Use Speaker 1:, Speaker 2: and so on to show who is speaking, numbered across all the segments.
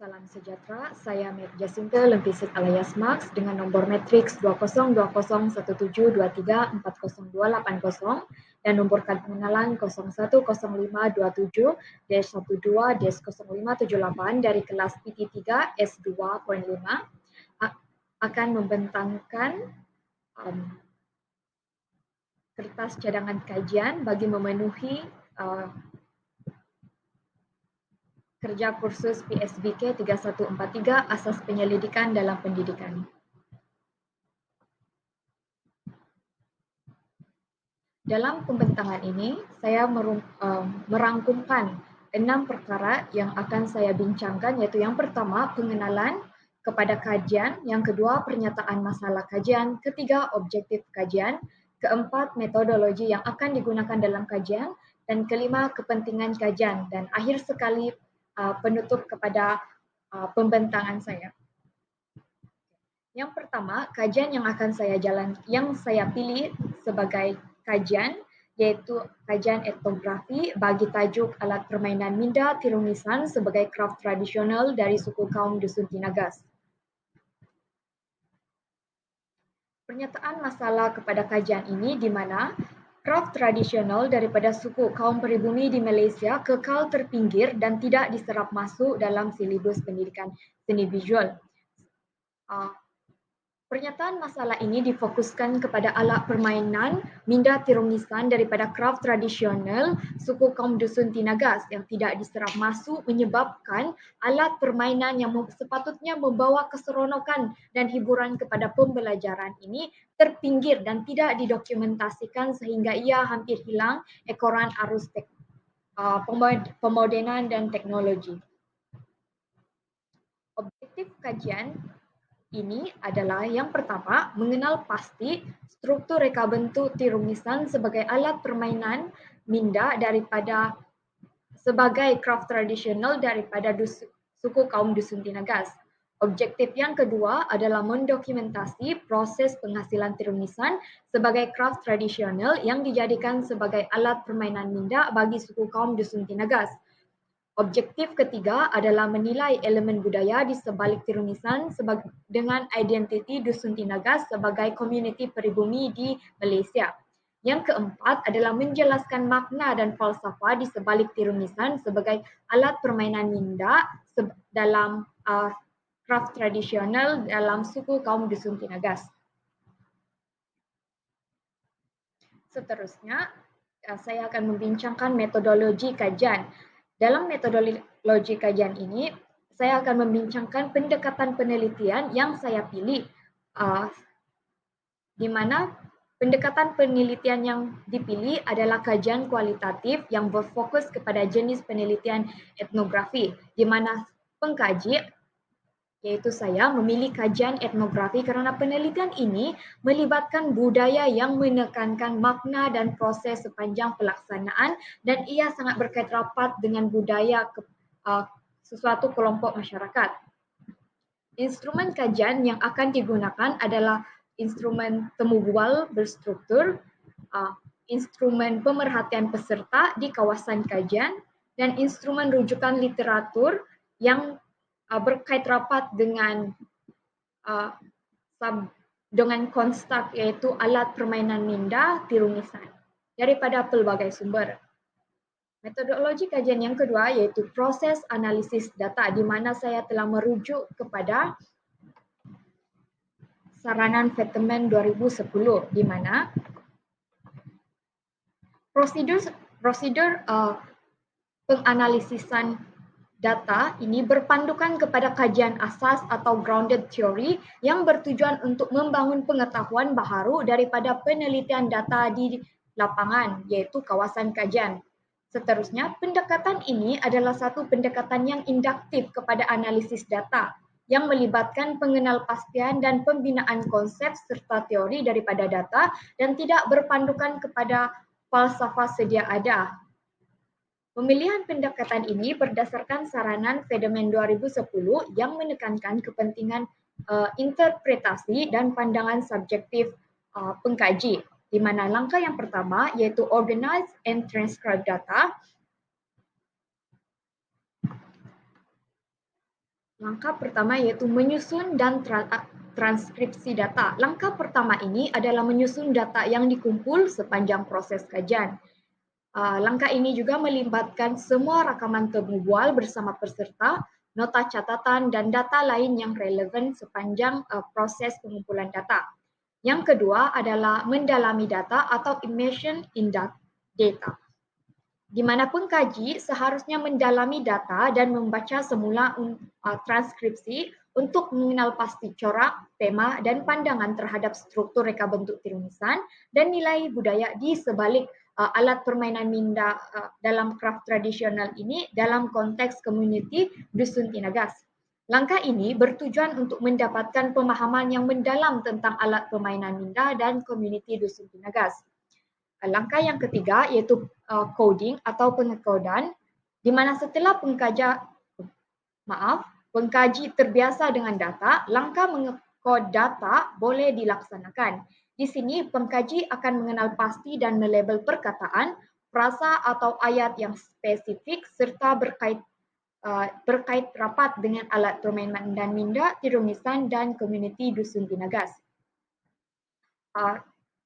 Speaker 1: Salam sejahtera, saya Mir Jacinta Lempisit alias Max dengan nombor matriks 20201723402880 dan nombor kad pengenalan 010527-12-0578 dari kelas PT3 S2.5 akan membentangkan kertas cadangan kajian bagi memenuhi kerja kursus PSBK 3143 Asas Penyelidikan dalam Pendidikan. Dalam pembentangan ini, saya merangkumkan 6 perkara yang akan saya bincangkan, iaitu yang pertama, pengenalan kepada kajian, yang kedua, pernyataan masalah kajian, ketiga, objektif kajian, keempat, metodologi yang akan digunakan dalam kajian, dan kelima, kepentingan kajian, dan akhir sekali penutup kepada pembentangan saya. Yang pertama, kajian yang saya pilih sebagai kajian yaitu kajian etnografi bagi tajuk alat permainan minda tirumisan sebagai kraft tradisional dari suku kaum Dusun Tinagas. Pernyataan masalah kepada kajian ini di mana kraft tradisional daripada suku kaum peribumi di Malaysia kekal terpinggir dan tidak diserap masuk dalam silibus pendidikan seni visual. Pernyataan masalah ini difokuskan kepada alat permainan minda tirumisan daripada kraft tradisional suku kaum Dusun Tinagas yang tidak diserap masuk menyebabkan alat permainan yang sepatutnya membawa keseronokan dan hiburan kepada pembelajaran ini terpinggir dan tidak didokumentasikan sehingga ia hampir hilang ekoran arus pemodenan dan teknologi. Objektif kajian ini adalah yang pertama, mengenal pasti struktur reka bentuk tirumisan sebagai alat permainan minda sebagai kraft tradisional daripada suku kaum Dusun Tinagas. Objektif yang kedua adalah mendokumentasi proses penghasilan tirumisan sebagai kraft tradisional yang dijadikan sebagai alat permainan minda bagi suku kaum Dusun Tinagas. Objektif ketiga adalah menilai elemen budaya di sebalik tirumisan dengan identiti Dusun Tinagas sebagai komuniti peribumi di Malaysia. Yang keempat adalah menjelaskan makna dan falsafah di sebalik tirumisan sebagai alat permainan minda dalam kraft tradisional dalam suku kaum Dusun Tinagas. Seterusnya, saya akan membincangkan metodologi kajian. Dalam metodologi kajian ini, saya akan membincangkan pendekatan penelitian yang saya pilih, di mana pendekatan penelitian yang dipilih adalah kajian kualitatif yang berfokus kepada jenis penelitian etnografi, di mana pengkaji, yaitu saya, memilih kajian etnografi kerana penelitian ini melibatkan budaya yang menekankan makna dan proses sepanjang pelaksanaan dan ia sangat berkait rapat dengan budaya sesuatu kelompok masyarakat. Instrumen kajian yang akan digunakan adalah instrumen temu bual berstruktur, instrumen pemerhatian peserta di kawasan kajian, dan instrumen rujukan literatur yang berkait rapat dengan konstruk iaitu alat permainan minda tirumisan daripada pelbagai sumber. Metodologi kajian yang kedua iaitu proses analisis data di mana saya telah merujuk kepada saranan Fetterman 2010 di mana prosedur penganalisisan data ini berpandukan kepada kajian asas atau grounded theory yang bertujuan untuk membangun pengetahuan baharu daripada penelitian data di lapangan, iaitu kawasan kajian. Seterusnya, pendekatan ini adalah satu pendekatan yang induktif kepada analisis data yang melibatkan pengenalpastian dan pembinaan konsep serta teori daripada data dan tidak berpandukan kepada falsafah sedia ada. Pemilihan pendekatan ini berdasarkan saranan Fetterman 2010 yang menekankan kepentingan interpretasi dan pandangan subjektif pengkaji, di mana langkah yang pertama iaitu organize and transcribe data, Langkah pertama iaitu menyusun dan transkripsi data. Langkah pertama ini adalah menyusun data yang dikumpul sepanjang proses kajian. Langkah ini juga melibatkan semua rakaman temu bual bersama peserta, nota catatan dan data lain yang relevan sepanjang proses pengumpulan data. Yang kedua adalah mendalami data atau immersion in data. Di mana pengkaji seharusnya mendalami data dan membaca semula transkripsi untuk mengenal pasti corak, tema, dan pandangan terhadap struktur reka bentuk tirumisan dan nilai budaya di sebalik alat permainan minda dalam craft tradisional ini dalam konteks komuniti Dusun Tinagas. Langkah ini bertujuan untuk mendapatkan pemahaman yang mendalam tentang alat permainan minda dan komuniti Dusun Tinagas. Langkah yang ketiga iaitu coding atau pengekodan, di mana setelah pengkaji terbiasa dengan data, langkah mengekod data boleh dilaksanakan. Di sini pengkaji akan mengenal pasti dan melabel perkataan, frasa atau ayat yang spesifik serta berkait rapat dengan alat permainan dan minda, tirumisan dan komuniti Dusun Tinagas.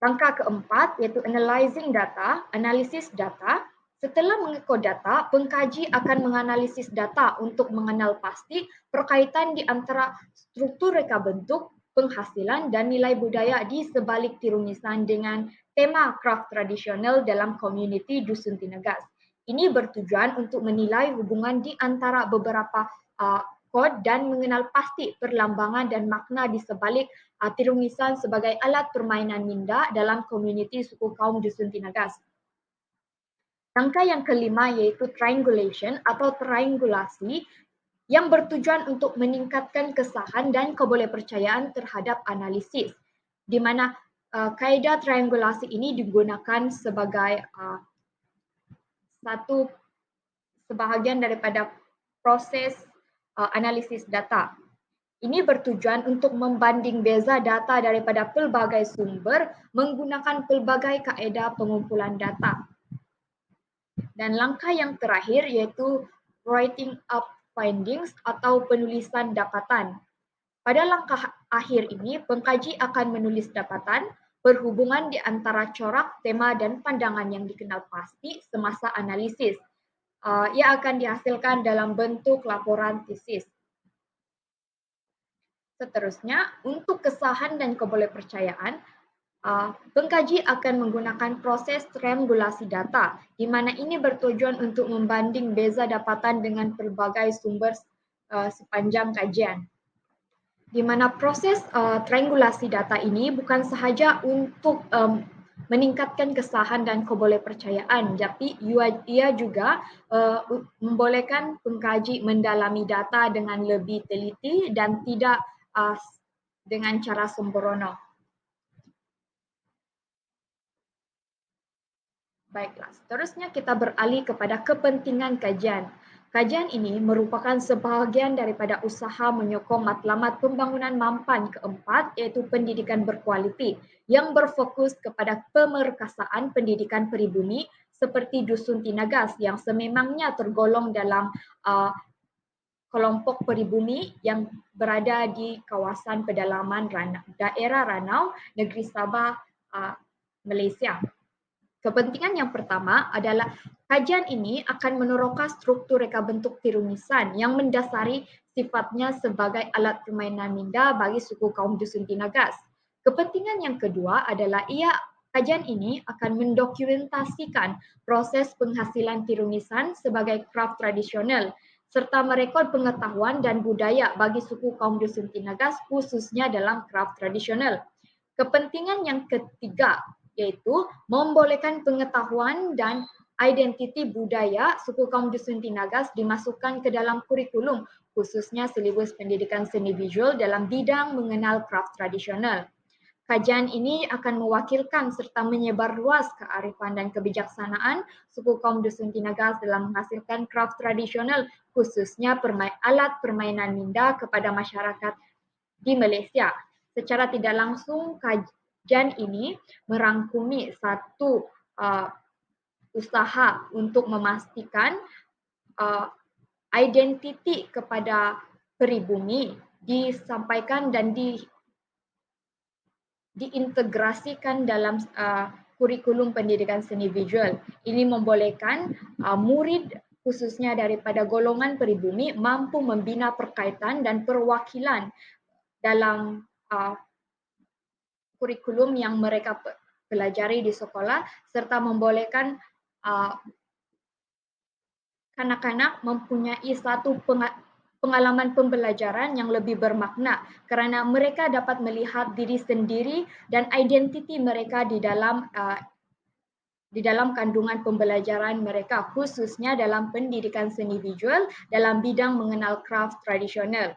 Speaker 1: Langkah keempat iaitu analyzing data, analisis data. Setelah mengekod data, pengkaji akan menganalisis data untuk mengenal pasti perkaitan di antara struktur reka bentuk, penghasilan dan nilai budaya di sebalik tirumisan dengan tema craft tradisional dalam komuniti Dusun Tinagas. Ini bertujuan untuk menilai hubungan di antara beberapa kod dan mengenal pasti perlambangan dan makna di sebalik tirumisan sebagai alat permainan minda dalam komuniti suku kaum Dusun Tinagas. Langkah yang kelima iaitu triangulation atau triangulasi yang bertujuan untuk meningkatkan kesahan dan kebolehpercayaan terhadap analisis, di mana kaedah triangulasi ini digunakan sebagai satu sebahagian daripada proses analisis data. Ini bertujuan untuk membanding beza data daripada pelbagai sumber menggunakan pelbagai kaedah pengumpulan data. Dan langkah yang terakhir iaitu writing up findings atau penulisan dapatan. Pada langkah akhir ini, pengkaji akan menulis dapatan berhubungan di antara corak, tema dan pandangan yang dikenal pasti semasa analisis. Ia akan dihasilkan dalam bentuk laporan tesis. Seterusnya, untuk kesahan dan kebolehpercayaan, pengkaji akan menggunakan proses triangulasi data, di mana ini bertujuan untuk membanding beza dapatan dengan pelbagai sumber sepanjang kajian. Di mana proses triangulasi data ini bukan sahaja untuk meningkatkan kesahan dan kebolehpercayaan, tapi ia juga membolehkan pengkaji mendalami data dengan lebih teliti dan tidak dengan cara sembrono. Baiklah, seterusnya kita beralih kepada kepentingan kajian. Kajian ini merupakan sebahagian daripada usaha menyokong matlamat pembangunan mampan keempat iaitu pendidikan berkualiti yang berfokus kepada pemerkasaan pendidikan peribumi seperti Dusun Tinagas yang sememangnya tergolong dalam kelompok peribumi yang berada di kawasan pedalaman daerah Ranau, Negeri Sabah, Malaysia. Kepentingan yang pertama adalah kajian ini akan meneroka struktur reka bentuk tirumisan yang mendasari sifatnya sebagai alat permainan minda bagi suku kaum Dusun Tinagas. Kepentingan yang kedua adalah kajian ini akan mendokumentasikan proses penghasilan tirumisan sebagai craft tradisional serta merekod pengetahuan dan budaya bagi suku kaum Dusun Tinagas khususnya dalam craft tradisional. Kepentingan yang ketiga yaitu membolehkan pengetahuan dan identiti budaya suku kaum Dusun Tinagas dimasukkan ke dalam kurikulum khususnya silibus pendidikan seni visual dalam bidang mengenal craft tradisional. Kajian ini akan mewakilkan serta menyebar luas kearifan dan kebijaksanaan suku kaum Dusun Tinagas dalam menghasilkan craft tradisional khususnya alat permainan minda kepada masyarakat di Malaysia. Secara tidak langsung kajian ini merangkumi satu usaha untuk memastikan identiti kepada peribumi disampaikan dan diintegrasikan dalam kurikulum pendidikan seni visual. Ini membolehkan murid khususnya daripada golongan peribumi mampu membina perkaitan dan perwakilan dalam kurikulum yang mereka pelajari di sekolah serta membolehkan kanak-kanak mempunyai satu pengalaman pembelajaran yang lebih bermakna kerana mereka dapat melihat diri sendiri dan identiti mereka di dalam kandungan pembelajaran mereka khususnya dalam pendidikan seni visual dalam bidang mengenal kraft tradisional.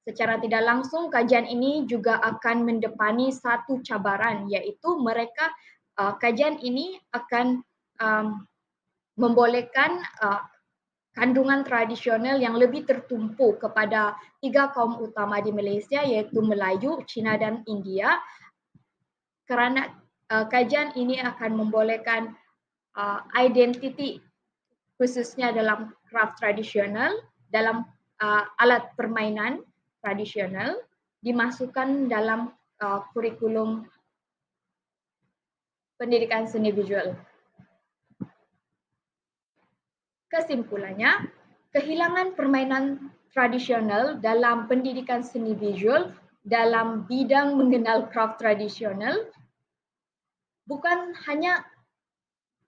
Speaker 1: Secara tidak langsung kajian ini juga akan mendepani satu cabaran iaitu kajian ini akan membolehkan kandungan tradisional yang lebih tertumpu kepada 3 kaum utama di Malaysia iaitu Melayu, Cina dan India kerana kajian ini akan membolehkan identiti khususnya dalam kraft tradisional, dalam alat permainan tradisional dimasukkan dalam kurikulum pendidikan seni visual. Kesimpulannya, kehilangan permainan tradisional dalam pendidikan seni visual dalam bidang mengenal kraft tradisional bukan hanya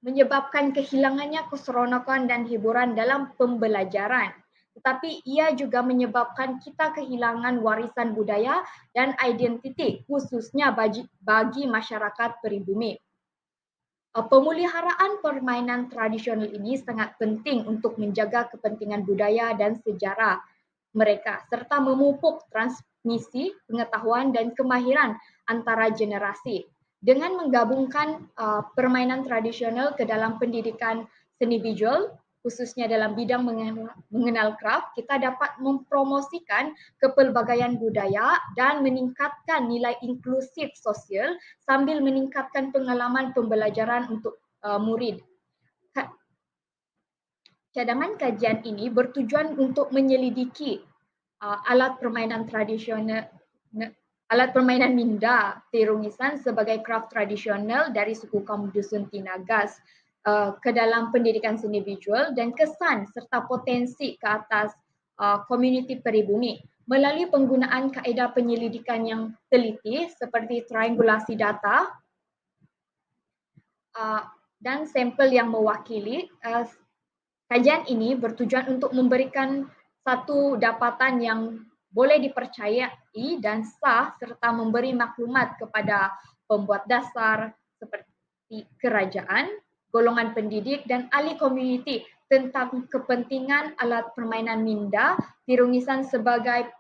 Speaker 1: menyebabkan kehilangannya keseronokan dan hiburan dalam pembelajaran, tetapi ia juga menyebabkan kita kehilangan warisan budaya dan identiti khususnya bagi masyarakat peribumi. Pemeliharaan permainan tradisional ini sangat penting untuk menjaga kepentingan budaya dan sejarah mereka serta memupuk transmisi pengetahuan dan kemahiran antara generasi. Dengan menggabungkan permainan tradisional ke dalam pendidikan seni visual, khususnya dalam bidang mengenal kraft, kita dapat mempromosikan kepelbagaian budaya dan meningkatkan nilai inklusif sosial sambil meningkatkan pengalaman pembelajaran untuk murid. Cadangan kajian ini bertujuan untuk menyelidiki alat permainan tradisional, alat permainan minda Tirungisan sebagai kraft tradisional dari suku kaum dusun Tinagas ke dalam pendidikan seni visual dan kesan serta potensi ke atas komuniti peribumi melalui penggunaan kaedah penyelidikan yang teliti seperti triangulasi data dan sampel yang mewakili. Kajian ini bertujuan untuk memberikan satu dapatan yang boleh dipercayai dan sah serta memberi maklumat kepada pembuat dasar seperti kerajaan, golongan pendidik dan ahli komuniti tentang kepentingan alat permainan minda Tirungisan sebagai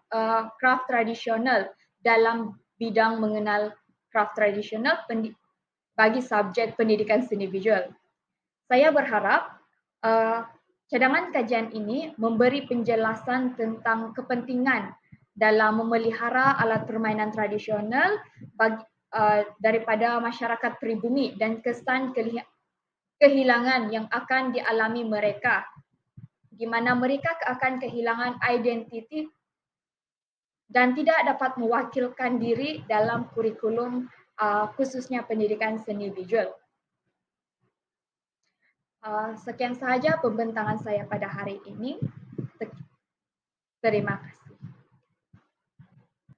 Speaker 1: kraft tradisional dalam bidang mengenal kraft tradisional bagi subjek pendidikan seni visual. Saya berharap cadangan kajian ini memberi penjelasan tentang kepentingan dalam memelihara alat permainan tradisional daripada masyarakat peribumi dan kesan kehilangan yang akan dialami mereka, di mana mereka akan kehilangan identiti dan tidak dapat mewakilkan diri dalam kurikulum khususnya pendidikan seni visual. Sekian sahaja pembentangan saya pada hari ini. Terima kasih.